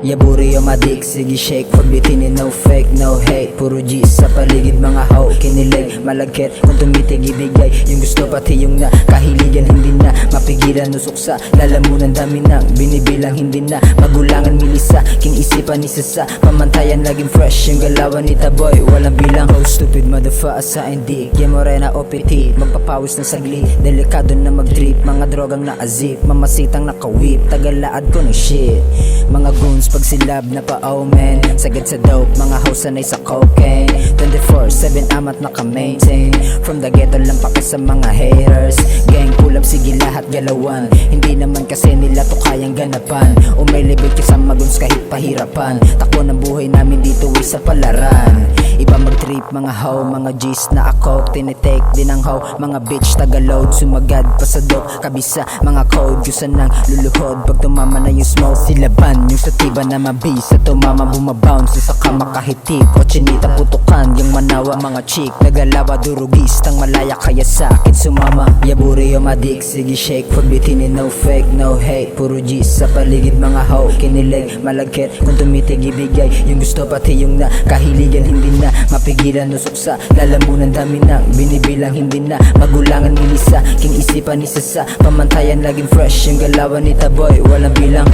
Yaburi o madik, sige shake. Pagbitinin no fake, no hate. Puro G's sa paligid, mga ho, kinilig, malagkit. Kung tumitig, ibigay yung gusto pati yung nakahiligan. Hindi na mapigilan, usok sa lalamunan. Dami nang binibilang, hindi na magulangan. Milisa, king isipan isa sa pamantayan. Laging fresh yung galawan ni Taboy, walang bilang. Oh stupid motherfucker sa hindi Game Morena o PT, magpapawis ng saglit. Delikado na mag-trip, mga drogang na-azip. Mamasitang nakawip, tagalaad ko ng shit. Mga goons pag silab na pa-omen, sagad sa dope, mga house sanay sa cocaine. 24/7 amat naka-maintain. From the ghetto lang paki sa mga haters. Gang pull up, sige lahat galawan. Hindi naman kasi nila to kayang ganapan. O may libig ka sa maguns kahit pahirapan. Takbo ng buhay namin dito sa palaran. Iba mag-trip, mga hoe, mga G's na ako tinitake din ang hoe, mga bitch taga-load, sumagad pa sa dope, kabisa mga code, gusto nang luluhod pag tumama na yung smoke. Silaban yung satiba na mabisa, tumama bumabounce sa kama kahitip o chinita putukan yung manawa. Mga chick nagalawa durugis tang malaya kaya sa akin sumama. Yaburi o madik, sige shake. Pagbitinin no fake, no hate. Puro G's sa paligid, mga hoe, kinilig, malagkit. Kung tumitig, ibigay yung gusto pati yung nakahiligan. Hindi na mapigilan, usok sa lalamunan. Dami nang binibilang, hindi na magulangan. Milisa, king isipan isa sa pamantayan. Laging fresh yung galawan ni Taboy, walang bilang.